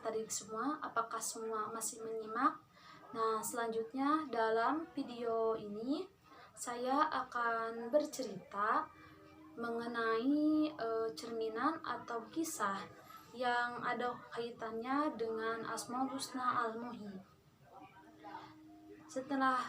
adik-adik semua, apakah semua masih menyimak? Nah, selanjutnya dalam video ini saya akan bercerita mengenai cerminan atau kisah yang ada kaitannya dengan Asmaul Husna Al-Muhyi. Setelah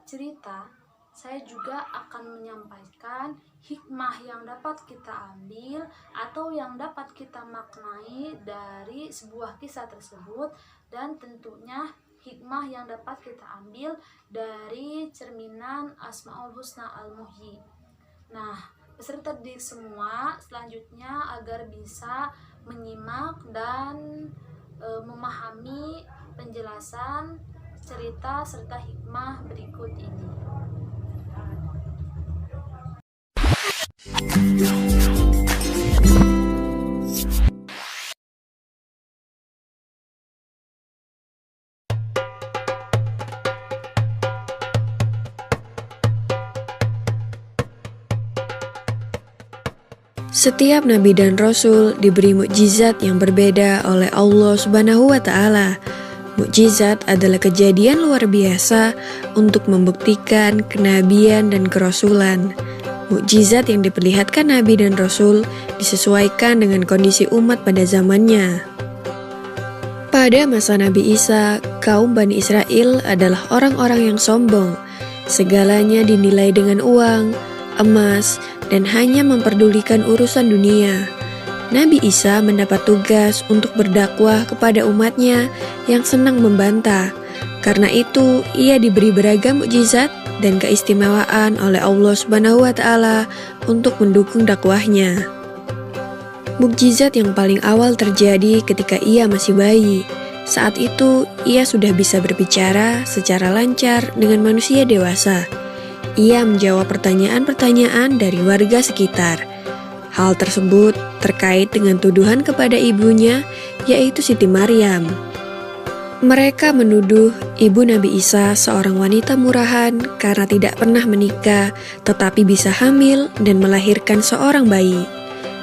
cerita, saya juga akan menyampaikan hikmah yang dapat kita ambil atau yang dapat kita maknai dari sebuah kisah tersebut, dan tentunya hikmah yang dapat kita ambil dari cerminan Asmaul Husna Al-Muhyi. Nah, peserta didik semua selanjutnya agar bisa menyimak dan memahami penjelasan cerita serta hikmah berikut ini. Setiap nabi dan rasul diberi mukjizat yang berbeda oleh Allah Subhanahu wa taala. Mukjizat adalah kejadian luar biasa untuk membuktikan kenabian dan kerasulan. Mukjizat yang diperlihatkan nabi dan rasul disesuaikan dengan kondisi umat pada zamannya. Pada masa Nabi Isa, kaum Bani Israel adalah orang-orang yang sombong. Segalanya dinilai dengan uang, emas, dan hanya memperdulikan urusan dunia. Nabi Isa mendapat tugas untuk berdakwah kepada umatnya yang senang membantah. Karena itu, ia diberi beragam mukjizat dan keistimewaan oleh Allah Subhanahu wa taala untuk mendukung dakwahnya. Mukjizat yang paling awal terjadi ketika ia masih bayi. Saat itu, ia sudah bisa berbicara secara lancar dengan manusia dewasa. Ia menjawab pertanyaan-pertanyaan dari warga sekitar. Hal tersebut terkait dengan tuduhan kepada ibunya, yaitu Siti Maryam. Mereka menuduh ibu Nabi Isa seorang wanita murahan karena tidak pernah menikah, tetapi bisa hamil dan melahirkan seorang bayi.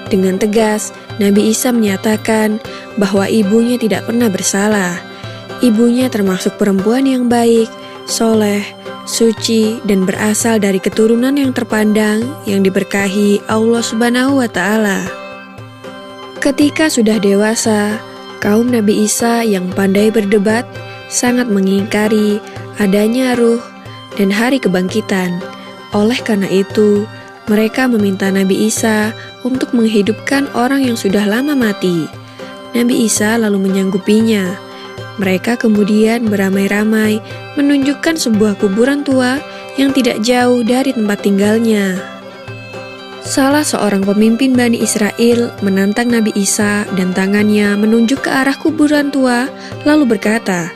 Dengan tegas, Nabi Isa menyatakan bahwa ibunya tidak pernah bersalah. Ibunya termasuk perempuan yang baik, soleh, suci, dan berasal dari keturunan yang terpandang yang diberkahi Allah Subhanahu wa taala. Ketika sudah dewasa, kaum Nabi Isa yang pandai berdebat sangat mengingkari adanya ruh dan hari kebangkitan. Oleh karena itu, mereka meminta Nabi Isa untuk menghidupkan orang yang sudah lama mati. Nabi Isa lalu menyanggupinya. Mereka kemudian beramai-ramai menunjukkan sebuah kuburan tua yang tidak jauh dari tempat tinggalnya. Salah seorang pemimpin Bani Israel menantang Nabi Isa dan tangannya menunjuk ke arah kuburan tua, lalu berkata,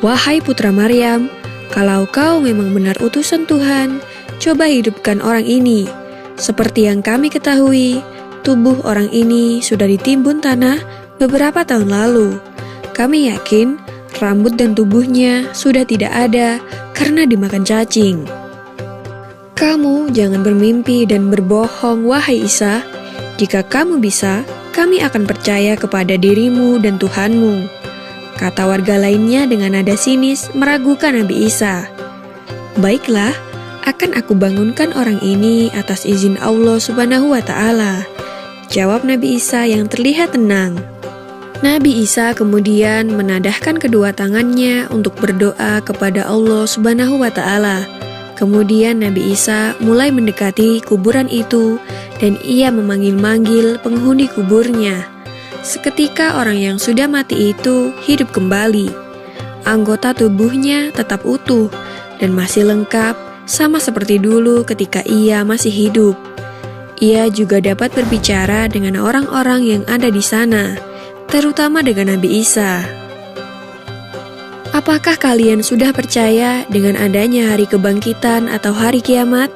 "Wahai putra Maryam, kalau kau memang benar utusan Tuhan, coba hidupkan orang ini. Seperti yang kami ketahui, tubuh orang ini sudah ditimbun tanah beberapa tahun lalu. Kami yakin rambut dan tubuhnya sudah tidak ada karena dimakan cacing. Kamu jangan bermimpi dan berbohong, wahai Isa. Jika kamu bisa, kami akan percaya kepada dirimu dan Tuhanmu," kata warga lainnya dengan nada sinis meragukan Nabi Isa. "Baiklah, akan aku bangunkan orang ini atas izin Allah Subhanahu wa taala," jawab Nabi Isa yang terlihat tenang. Nabi Isa kemudian menadahkan kedua tangannya untuk berdoa kepada Allah Subhanahu wa taala. Kemudian Nabi Isa mulai mendekati kuburan itu dan ia memanggil-manggil penghuni kuburnya. Seketika orang yang sudah mati itu hidup kembali. Anggota tubuhnya tetap utuh dan masih lengkap sama seperti dulu ketika ia masih hidup. Ia juga dapat berbicara dengan orang-orang yang ada di sana, terutama dengan Nabi Isa. Apakah kalian sudah percaya dengan adanya hari kebangkitan atau hari kiamat?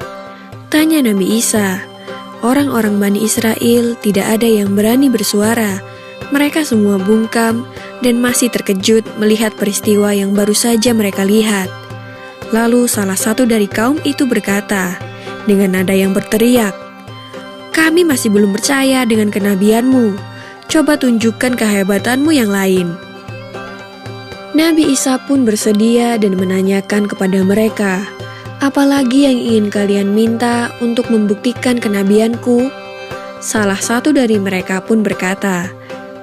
Tanya Nabi Isa. Orang-orang Bani Israel tidak ada yang berani bersuara. Mereka semua bungkam dan masih terkejut melihat peristiwa yang baru saja mereka lihat. Lalu salah satu dari kaum itu berkata dengan nada yang berteriak, "Kami masih belum percaya dengan kenabianmu. Coba tunjukkan kehebatanmu yang lain." Nabi Isa pun bersedia dan menanyakan kepada mereka, "Apalagi yang ingin kalian minta untuk membuktikan kenabianku?" Salah satu dari mereka pun berkata,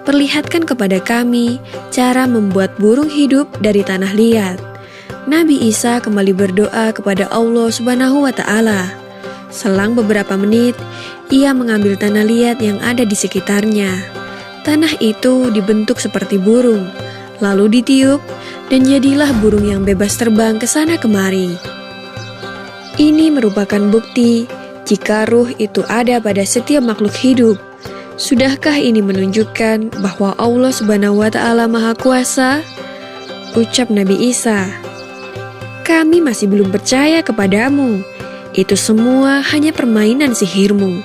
"Perlihatkan kepada kami cara membuat burung hidup dari tanah liat." Nabi Isa kembali berdoa kepada Allah Subhanahu wa Ta'ala. Selang beberapa menit, ia mengambil tanah liat yang ada di sekitarnya. Tanah itu dibentuk seperti burung, lalu ditiup, dan jadilah burung yang bebas terbang ke sana kemari. Ini merupakan bukti jika ruh itu ada pada setiap makhluk hidup. Sudahkah ini menunjukkan bahwa Allah Subhanahu wa Ta'ala Maha Kuasa? Ucap Nabi Isa, "Kami masih belum percaya kepadamu. Itu semua hanya permainan sihirmu.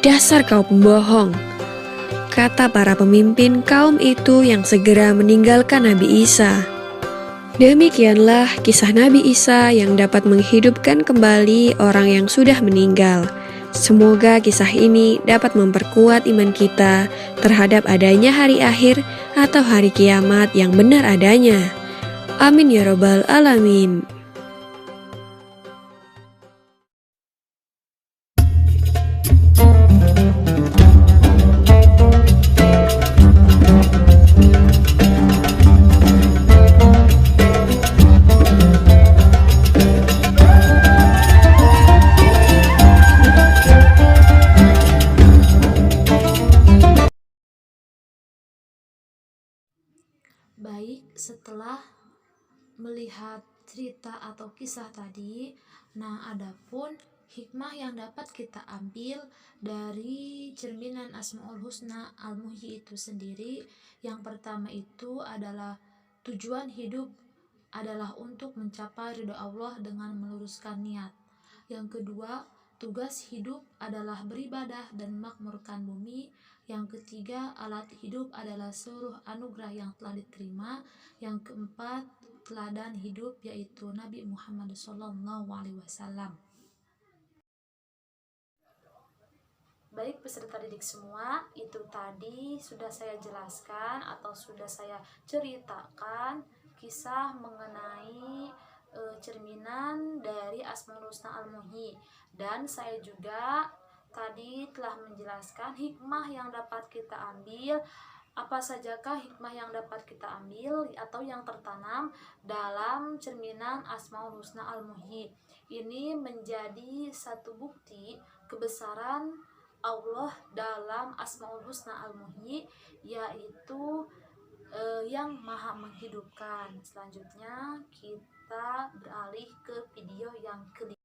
Dasar kau pembohong," kata para pemimpin kaum itu yang segera meninggalkan Nabi Isa. Demikianlah kisah Nabi Isa yang dapat menghidupkan kembali orang yang sudah meninggal. Semoga kisah ini dapat memperkuat iman kita terhadap adanya hari akhir atau hari kiamat yang benar adanya. Amin ya robbal alamin. Baik, setelah melihat cerita atau kisah tadi, nah adapun hikmah yang dapat kita ambil dari cerminan Asmaul Husna Al-Muhyi itu sendiri, yang pertama itu adalah tujuan hidup adalah untuk mencapai ridho Allah dengan meluruskan niat. Yang kedua, tugas hidup adalah beribadah dan memakmurkan bumi. Yang ketiga, alat hidup adalah seluruh anugerah yang telah diterima. Yang keempat, teladan hidup yaitu Nabi Muhammad SAW. Baik peserta didik semua, itu tadi sudah saya jelaskan atau sudah saya ceritakan kisah mengenai cerminan dari Asmaul Husna Al-Muhyi, dan saya juga tadi telah menjelaskan hikmah yang dapat kita ambil. Apa sajakah hikmah yang dapat kita ambil atau yang tertanam dalam cerminan Asmaul Husna Al-Muhyi? Ini menjadi satu bukti kebesaran Allah dalam Asmaul Husna Al-Muhyi, yaitu yang maha menghidupkan. Selanjutnya kita beralih ke video yang kelima.